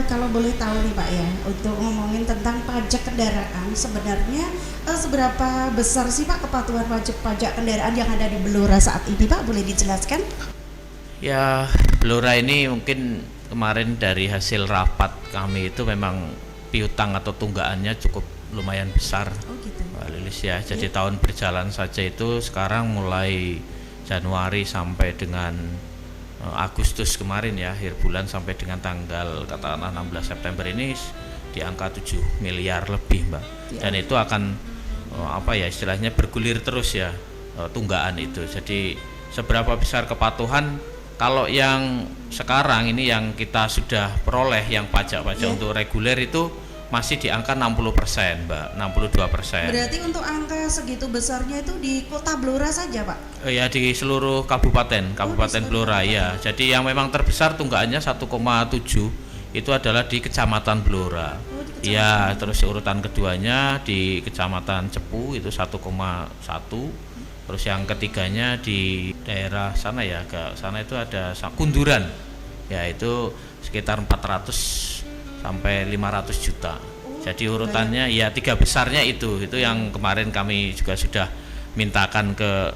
kalau boleh tahu nih Pak ya, untuk ngomongin tentang pajak kendaraan, sebenarnya seberapa besar sih Pak kepatuhan wajib pajak kendaraan yang ada di Blora saat ini Pak? Boleh dijelaskan? Ya, Blora ini mungkin kemarin dari hasil rapat kami itu memang piutang atau tunggakannya cukup lumayan besar, Oh gitu. Mbak Lilis ya. Jadi Iya. tahun berjalan saja itu sekarang mulai Januari sampai dengan Agustus kemarin ya, akhir bulan sampai dengan tanggal katakanlah 16 September ini di angka 7 miliar lebih Mbak. Ya. Dan itu akan apa ya istilahnya bergulir terus ya tunggaan itu. Jadi seberapa besar kepatuhan kalau yang sekarang ini yang kita sudah peroleh yang pajak-pajak untuk reguler itu masih di angka 60% Mbak, 62%. Berarti untuk angka segitu besarnya itu di kota Blora saja Pak? Ya di seluruh kabupaten seluruh Blora kabupaten. ya. Jadi yang memang terbesar tunggakannya 1,7 itu adalah di Kecamatan Blora. Oh, di kecamatan. Iya, terus urutan keduanya di Kecamatan Cepu itu 1,1. Terus yang ketiganya di daerah sana ya, ke sana itu ada Kunduran. Ya itu sekitar 400 sampai 500 juta. Jadi urutannya ya tiga besarnya itu yang kemarin kami juga sudah mintakan ke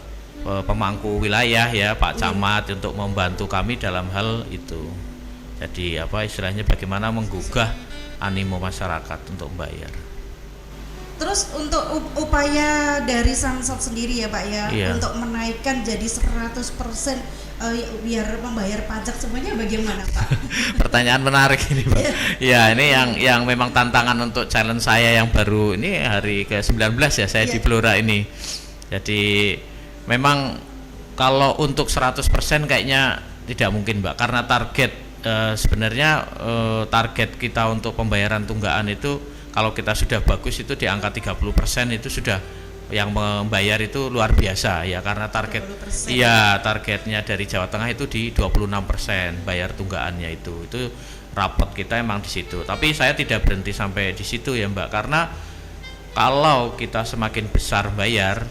pemangku wilayah ya Pak Camat untuk membantu kami dalam hal itu. Jadi apa istilahnya bagaimana menggugah animo masyarakat untuk membayar. Terus untuk upaya dari Samsat sendiri ya Pak ya, Iya. untuk menaikkan jadi 100% biar membayar pajak semuanya bagaimana Pak? Pertanyaan menarik ini Pak. Ya ini yang memang tantangan untuk challenge saya yang baru ini hari ke-19 ya saya di Blora ini. Jadi memang kalau untuk 100% kayaknya tidak mungkin Mbak, karena target sebenarnya target kita untuk pembayaran tunggaan itu kalau kita sudah bagus itu di angka 30% itu sudah yang membayar itu luar biasa ya, karena target 30%. iya targetnya dari Jawa Tengah itu di 26% bayar tunggaannya itu rapot kita emang di situ. Tapi saya tidak berhenti sampai di situ ya Mbak, karena kalau kita semakin besar bayar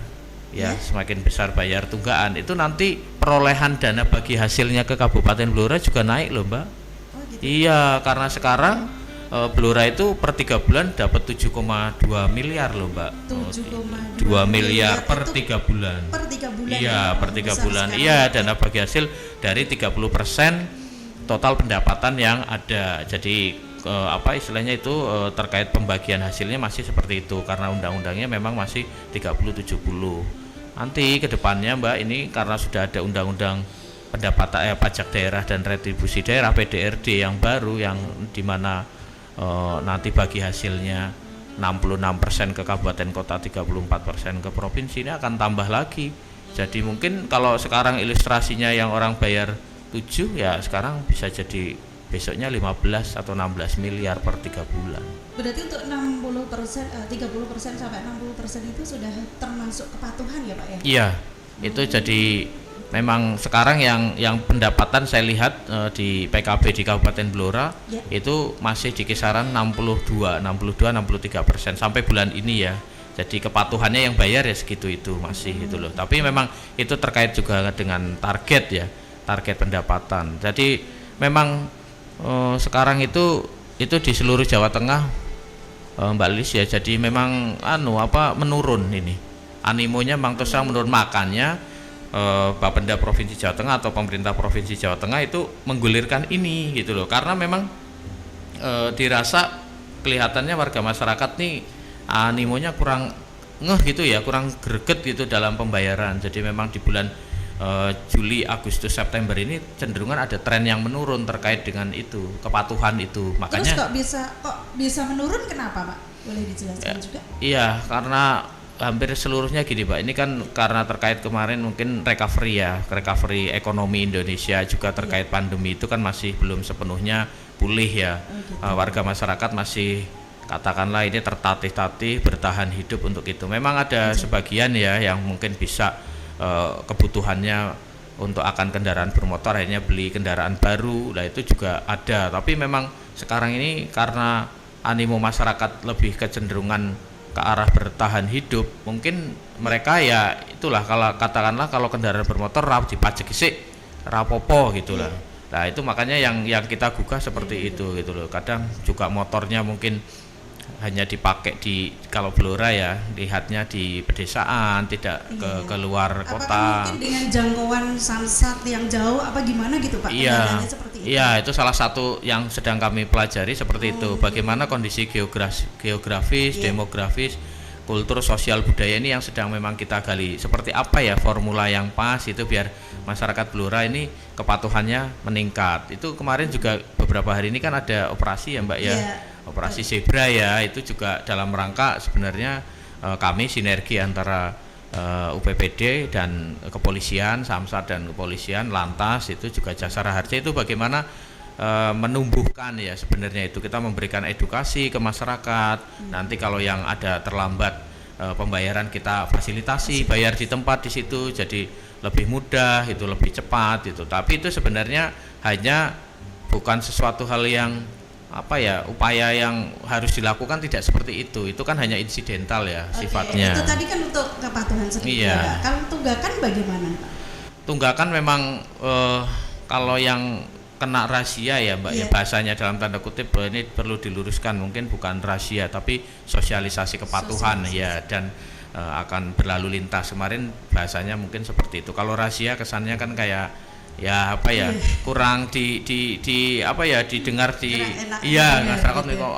ya semakin besar bayar tunggaan itu nanti perolehan dana bagi hasilnya ke Kabupaten Blora juga naik loh Mbak. Oh gitu. Iya, karena sekarang Blora itu per 3 bulan dapat 7,2 miliar loh Mbak. 7,2 2 miliar per itu 3 bulan. per 3 bulan. Iya, ya? per 3 Besar bulan. sekali. Iya, dana bagi hasil dari 30% total pendapatan yang ada. Jadi apa istilahnya itu terkait pembagian hasilnya masih seperti itu karena undang-undangnya memang masih 30-70. Nanti ke depannya Mbak ini karena sudah ada undang-undang pendapatan pajak daerah dan retribusi daerah PDRD yang baru yang dimana nanti bagi hasilnya 66% ke kabupaten kota, 34% ke provinsi, ini akan tambah lagi. Jadi mungkin kalau sekarang ilustrasinya yang orang bayar 7 ya sekarang bisa jadi besoknya 15 atau 16 miliar per 3 bulan. Berarti untuk 60%, 30% sampai 60% itu sudah termasuk kepatuhan ya Pak ya? Iya, itu jadi memang sekarang yang pendapatan saya lihat di PKB di Kabupaten Blora itu masih di kisaran 63% sampai bulan ini ya. Jadi kepatuhannya yang bayar ya segitu itu masih itu loh. Tapi memang itu terkait juga dengan target ya, target pendapatan. Jadi memang sekarang itu di seluruh Jawa Tengah Mbak Lis ya. Jadi memang menurun ini. Animonya memang terus terang menurun, makanya Bapenda Provinsi Jawa Tengah atau pemerintah Provinsi Jawa Tengah itu menggulirkan ini gitu loh, karena memang dirasa kelihatannya warga masyarakat nih animonya kurang gitu ya, kurang greget gitu dalam pembayaran. Jadi memang di bulan Juli, Agustus, September ini cenderungan ada tren yang menurun terkait dengan itu kepatuhan itu. Makanya Terus kok bisa menurun, kenapa Pak? Boleh dijelaskan juga? Iya, karena hampir seluruhnya gini Pak, ini kan karena terkait kemarin mungkin recovery ekonomi Indonesia juga terkait pandemi itu kan masih belum sepenuhnya pulih ya. Warga masyarakat masih katakanlah ini tertatih-tatih bertahan hidup untuk itu. Memang ada sebagian ya yang mungkin bisa kebutuhannya untuk akan kendaraan bermotor akhirnya beli kendaraan baru, lah itu juga ada. Tapi memang sekarang ini karena animo masyarakat lebih kecenderungan ke arah bertahan hidup, mungkin mereka ya itulah kalau katakanlah kalau kendaraan bermotor dipajak sih rapopo gitulah. Nah itu makanya yang kita gugah seperti itu gitu loh. Kadang juga motornya mungkin hanya dipakai di, kalau Blora ya lihatnya di pedesaan, tidak ke luar Apakah kota. mungkin dengan jangkauan Samsat yang jauh apa gimana gitu Pak? Iya, Kendalanya seperti itu. iya itu salah satu yang sedang kami pelajari seperti itu. Bagaimana kondisi geografis, demografis, kultur, sosial, budaya ini yang sedang memang kita gali. Seperti apa ya formula yang pas itu biar masyarakat Blora ini kepatuhannya meningkat. Itu kemarin juga beberapa hari ini kan ada operasi ya Mbak ya. Iya. Operasi Zebra ya, itu juga dalam rangka sebenarnya kami sinergi antara UPPD dan kepolisian, Samsat dan kepolisian, Lantas itu juga Jasara Harja itu bagaimana menumbuhkan ya sebenarnya itu kita memberikan edukasi ke masyarakat. Nanti kalau yang ada terlambat pembayaran kita fasilitasi, bayar di tempat di situ jadi lebih mudah, itu lebih cepat itu. Tapi itu sebenarnya hanya bukan sesuatu hal yang apa ya, upaya yang harus dilakukan tidak seperti itu kan hanya insidental ya sifatnya. Itu tadi kan untuk kepatuhan sendiri. Iya. Kalau tunggakan bagaimana Pak? Tunggakan memang kalau yang kena razia ya Mbak ya, bahasanya dalam tanda kutip ini perlu diluruskan, mungkin bukan razia tapi sosialisasi kepatuhan ya, dan akan berlalu lintas. Kemarin bahasanya mungkin seperti itu. Kalau razia kesannya kan kayak ya apa ya, kurang di apa ya, didengar di iya masyarakat nih kok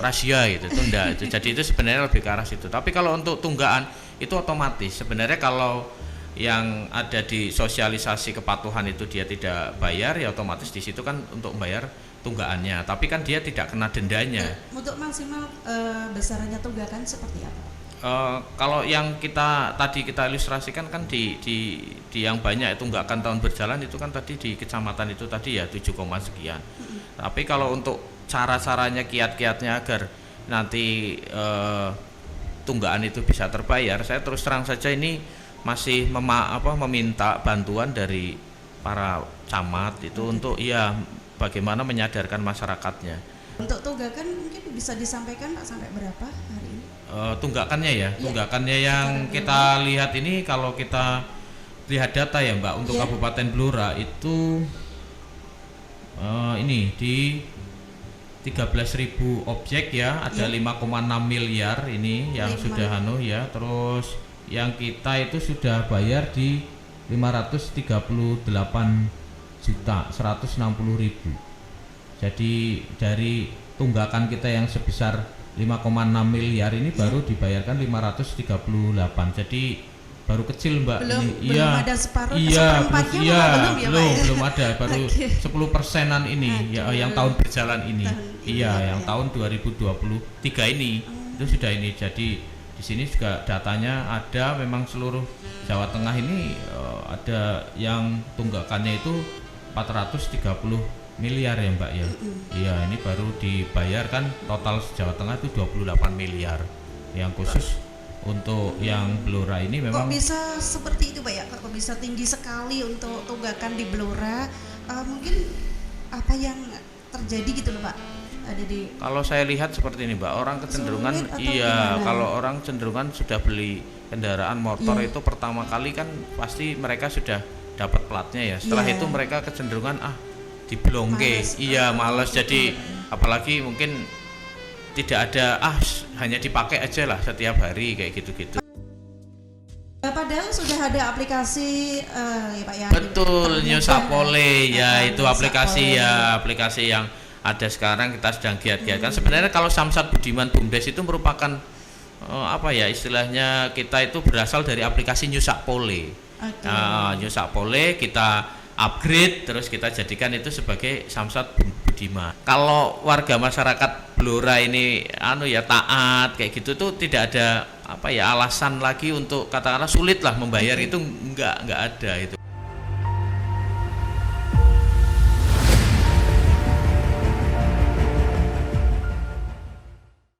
rahasia gitu. Itu enggak itu. Jadi itu sebenarnya lebih ke arah situ. Tapi kalau untuk tunggaan itu otomatis sebenarnya kalau yang ada di sosialisasi kepatuhan itu dia tidak bayar ya otomatis di situ kan untuk membayar tunggaannya. Tapi kan dia tidak kena dendanya. Untuk maksimal besarannya tunggakan seperti apa? Kalau yang tadi kita ilustrasikan kan di yang banyak tunggakan tahun berjalan itu kan tadi di kecamatan itu tadi ya 7, sekian. Tapi kalau untuk cara-caranya, kiat-kiatnya agar nanti tunggaan itu bisa terbayar, saya terus terang saja ini masih meminta bantuan dari para camat itu untuk ya bagaimana menyadarkan masyarakatnya. Untuk tunggakan mungkin bisa disampaikan Pak sampai berapa hari ini? Tunggakannya ya, tunggakannya yang kita lihat ini kalau kita lihat data ya Mbak untuk Kabupaten Blora itu ini di 13.000 objek ya, ada 5,6 miliar ini yang sudah ya, terus yang kita itu sudah bayar di 538 juta 160.000. Jadi dari tunggakan kita yang sebesar 5,6 miliar ini baru dibayarkan 538. Jadi baru kecil Mbak. Belum ada separuh, seperempatnya belum ya Pak ya? Belum ada, baru 10%-an ini ya, yang tahun berjalan ini. Yang tahun 2023 ini itu sudah ini. Jadi di sini juga datanya ada, memang seluruh Jawa Tengah ini ada yang tunggakannya itu 430 miliar ya Mbak ya. Iya, ini baru dibayarkan total Jawa Tengah itu 28 miliar. Yang khusus untuk yang Blora ini memang kok bisa seperti itu Pak ya? Kok bisa tinggi sekali untuk tunggakan di Blora? Mungkin apa yang terjadi gitu loh Pak? Ada di kalau saya lihat seperti ini Mbak, orang kecenderungan kalau orang cenderungan sudah beli kendaraan motor itu pertama kali kan pasti mereka sudah dapat platnya ya. Setelah itu mereka kecenderungan diblongke, males. Jadi apalagi mungkin tidak ada hanya dipakai aja lah setiap hari kayak gitu-gitu. Padahal sudah ada aplikasi ya Pak ya. Betul, Nyusapole ya, itu aplikasi yang ada sekarang kita sedang giat-giatkan. Sebenarnya kalau Samsat Budiman Bumdes itu merupakan apa ya istilahnya, kita itu berasal dari aplikasi Nyusapole. Nyusapole kita upgrade terus kita jadikan itu sebagai Samsat Budiman. Kalau warga masyarakat Blora ini taat kayak gitu tuh tidak ada alasan lagi untuk katakanlah sulit lah membayar, itu enggak ada itu.